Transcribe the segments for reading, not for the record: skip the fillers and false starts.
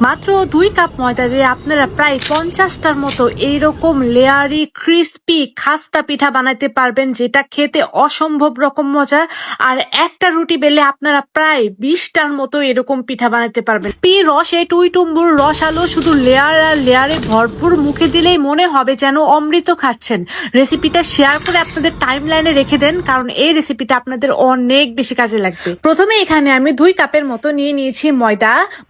মাত্র 2 কাপ ময়দা দিয়ে আপনারা প্রায় 50টার মতো এইরকম লেয়ারি ক্রিস্পি খাস্তা পিঠা বানাতে পারবেন, যেটা খেতে অসম্ভব রকম মজা। আর একটা রুটি বেলে আপনারা প্রায় 20টার মতো এরকম পিঠা বানাতে পারবেন। ক্রিস্পি রসে টুইটুম্বুর রসালো শুধু লেয়ার আর লেয়ারে ভরপুর, মুখে দিলেই মনে হবে যেন অমৃত খাচ্ছেন। রেসিপিটা শেয়ার করে আপনাদের টাইম লাইনে রেখে দেন, কারণ এই রেসিপিটা আপনাদের অনেক বেশি কাজে লাগবে। প্রথমে এখানে আমি 2 কাপের মতো নিয়ে নিয়েছি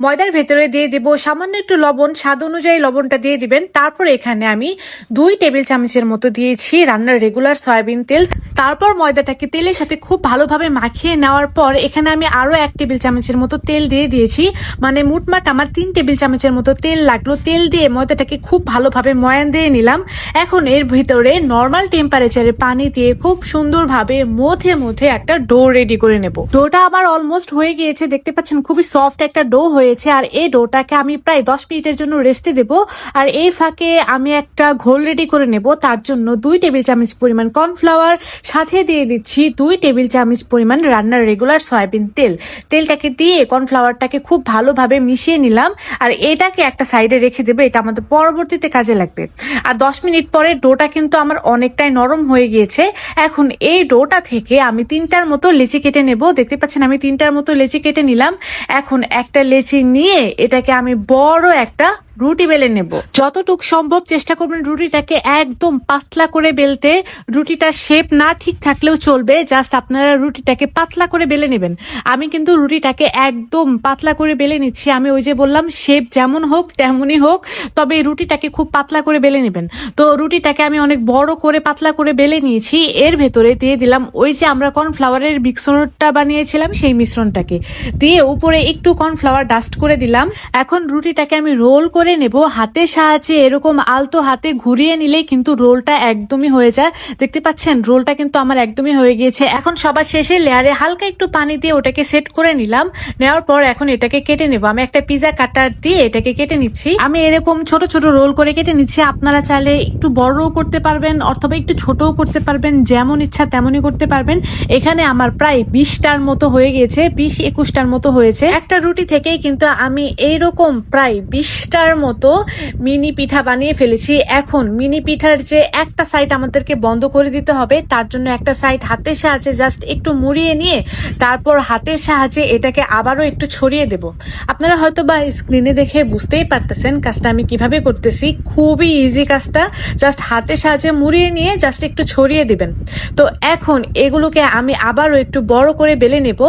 ময়দার ভেতরে দিয়ে দেব সামান্য একটু লবণ, স্বাদ অনুযায়ী লবণটা দিয়ে দিবেন। তারপর এখানে আমি 2 টেবিল চামচের মতো দিয়েছি রান্নার রেগুলার সয়াবিন তেল। তারপর ময়দাটাকে তেলের সাথে খুব ভালোভাবে মাখিয়ে নেওয়ার পর এখানে আমি আরো 1 টেবিল চামচের মতো তেল দিয়ে দিয়েছি, মানে মোটমাট আমার 3 টেবিল চামচের মতো তেল লাগলো। তেল দিয়ে ময়দাটাকে খুব ভালোভাবে ময়ান দিয়ে নিলাম। এখন এর ভিতরে নর্মাল টেম্পারেচারে পানি দিয়ে খুব সুন্দরভাবে মধ্যে একটা ডো রেডি করে নেব। ডোটা আমার অলমোস্ট হয়ে গিয়েছে, দেখতে পাচ্ছেন খুবই সফট একটা ডো হয়েছে। আর এই ডোটাকে আমি প্রায় 10 মিনিটের জন্য রেস্টে দেব। আর এই ফাঁকে আমি একটা ঘোল রেডি করে নেব। তার জন্য 2 টেবিল চামচ পরিমাণ কর্নফ্লাওয়ার, সাথে দিয়ে দিচ্ছি 2 টেবিল চামচ পরিমাণ রান্নার রেগুলার সয়াবিন তেল। তেলটাকে দিয়ে কর্নফ্লাওয়ারটাকে খুব ভালোভাবে মিশিয়ে নিলাম। আর এটাকে একটা সাইডে রেখে দেবে, এটা আমাদের পরবর্তীতে কাজে লাগবে। আর 10 মিনিট পরে ডোটা কিন্তু আমার অনেকটাই নরম হয়ে গিয়েছে। এখন এই ডোটা থেকে আমি 3টার মতো লেচি কেটে নেব। দেখতে পাচ্ছেন আমি 3টার মতো লেচি কেটে নিলাম। এখন একটা লেচি নিয়ে এটাকে আমি বড় একটা রুটি বেলে নেব। যতটুকু সম্ভব চেষ্টা করবেন রুটিটাকে একদম পাতলা করে বেলতে। রুটিটার শেপ না ঠিক থাকলেও চলবে, জাস্ট আপনারা রুটিটাকে পাতলা করে বেলে নেবেন। আমি কিন্তু রুটিটাকে একদম পাতলা করে বেলে নিচ্ছি। আমি ওই যে বললাম শেপ যেমন হোক তেমনই হোক, তবে রুটিটাকে খুব পাতলা করে বেলে নেবেন। তো রুটিটাকে আমি অনেক বড় করে পাতলা করে বেলে নিয়েছি। এর ভেতরে দিয়ে দিলাম ওই যে আমরা কর্নফ্লাওয়ারের মিশ্রণটা বানিয়েছিলাম, সেই মিশ্রণটাকে দিয়ে উপরে একটু কর্নফ্লাওয়ার ডাস্ট করে দিলাম। এখন রুটিটাকে আমি রোল করে নেব হাতের সাহায্যে। এরকম আলতো হাতে ঘুরিয়ে নিলেই কিন্তু রোলটা একদমই হয়ে যায়। দেখতে পাচ্ছেন রোলটা কিন্তু আমার একদমই হয়ে গিয়েছে। এখন সবার শেষে লেয়ারে হালকা একটু পানি দিয়ে ওটাকে সেট করে নিলাম। নেওয়ার পর এখন এটাকে কেটে নেব। আমি একটা পিজা কাটার দিয়ে এটাকে কেটে নিচ্ছি। আমি এরকম ছোট ছোট রোল করে কেটে নিচ্ছি। আপনারা চাইলে একটু বড়ও করতে পারবেন অথবা একটু ছোটও করতে পারবেন, যেমন ইচ্ছা তেমনই করতে পারবেন। এখানে আমার প্রায় 20টার মতো হয়ে গিয়েছে, 20-21টার মতো হয়েছে। একটা রুটি থেকেই কিন্তু আমি এইরকম প্রায় 20টার মতো মিনি পিঠা বানিয়ে ফেলেছি। এখন মিনি পিঠার যে একটা সাইড আমাদেরকে বন্ধ করে দিতে হবে, তার জন্য একটা সাইড হাতের সাহায্যে জাস্ট একটু মুড়িয়ে নিয়ে তারপর হাতের সাহায্যে এটাকে আবারও একটু ছড়িয়ে দেব। আপনারা হয়তো বা স্ক্রিনে দেখে বুঝতেই পারতেছেন কাজটা আমি কিভাবে করতেছি। খুবই ইজি কাজটা, জাস্ট হাতের সাহায্যে মুড়িয়ে নিয়ে জাস্ট একটু ছড়িয়ে দিবেন। তো এখন এগুলোকে আমি আবারও একটু বড় করে বেলে নেব।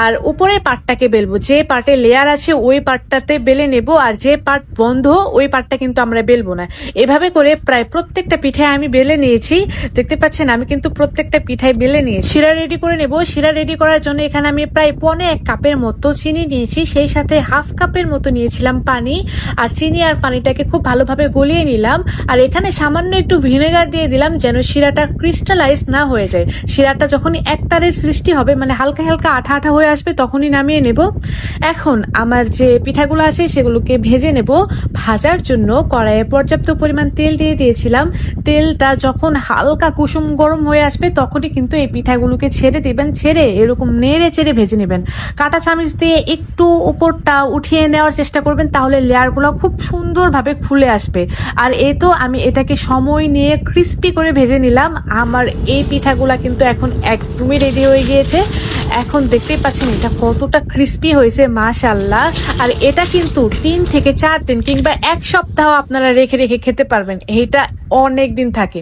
আর উপরের পার্টটাকে বেলবো, যে পার্টে লেয়ার আছে ওই পার্টটাতে বেলে নেব, আর যে পার্ট বন্ধ ওই পার্টটা কিন্তু আমরা বেলবো না। এভাবে করে প্রায় প্রত্যেকটা পিঠায় আমি বেলে নিয়েছি। দেখতে পাচ্ছেন আমি কিন্তু প্রত্যেকটা পিঠায় বেলে নিয়েছি। শিরা রেডি করে নেব। শিরা রেডি করার জন্য এখানে আমি প্রায় 1 কাপের মতো চিনি নিয়েছি, সেই সাথে 1/2 কাপের মতো নিয়েছিলাম পানি। আর চিনি আর পানিটাকে খুব ভালোভাবে গলিয়ে নিলাম। আর এখানে সামান্য একটু ভিনেগার দিয়ে দিলাম, যেন শিরাটা ক্রিস্টালাইজ না হয়ে যায়। শিরাটা যখনই একতারের সৃষ্টি হবে, মানে হালকা হালকা আঠা আঠা হয়ে আসবে, তখনই নামিয়ে নেব। এখন আমার যে পিঠাগুলো আছে সেগুলোকে ভেজে নেব। ভাজার জন্য কড়াইয়ে পর্যাপ্ত পরিমাণ তেল দিয়ে দিয়েছিলাম। তেলটা যখন হালকা কুসুম গরম হয়ে আসবে তখনই কিন্তু এই পিঠাগুলোকে ছেড়ে দিবেন। ছেড়ে এরকম নেড়ে চেড়ে ভেজে নেবেন। কাঁটা চামচ দিয়ে একটু উপরটা উঠিয়ে নেওয়ার চেষ্টা করবেন, তাহলে লেয়ারগুলো খুব সুন্দরভাবে খুলে আসবে। আর এই তো আমি এটাকে সময় নিয়ে ক্রিস্পি করে ভেজে নিলাম। আমার এই পিঠাগুলা কিন্তু এখন একদমই রেডি হয়ে গিয়েছে। এখন দেখতেই পাচ্ছেন এটা কতটা ক্রিস্পি হয়েছে, মাশাআল্লাহ। আর এটা কিন্তু 3 থেকে 4 দিন কিংবা 1 সপ্তাহ আপনারা রেখে রেখে খেতে পারবেন, এটা অনেক দিন থাকে।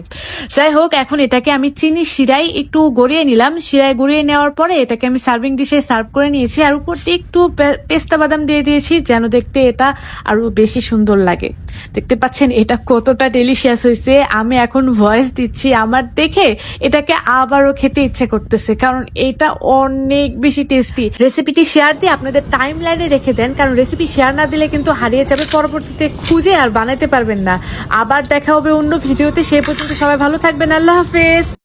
যাই হোক, এখন এটাকে আমি চিনির শিরায় একটু গড়িয়ে নিলাম। শিরায় গড়িয়ে নেওয়ার পরে এটাকে আমি সার্ভিং ডিশে সার্ভ করে নিয়েছি। আর উপর দিয়ে একটু পেস্তা বাদাম দিয়ে দিয়েছি, যেন দেখতে এটা আরো বেশি সুন্দর লাগে। দেখতে পাচ্ছেন এটা কতটা ডেলিশিয়াস হয়েছে। আমি এখন ভয়েস দিচ্ছি, আমার দেখে এটাকে আবারও খেতে ইচ্ছে করতেছে, কারণ এটা অনেক বেশি টেস্টি। রেসিপিটি শেয়ার দিয়ে আপনাদের টাইম লাইনে রেখে দেন, কারণ রেসিপি শেয়ার না দিলে কিন্তু হারিয়ে যাবে, পরবর্তীতে খুঁজে আর বানাতে পারবেন না। আবার দেখা হবে অন্য ভিডিওতে। সেই পর্যন্ত সবাই ভালো থাকবেন। আল্লাহ হাফেজ।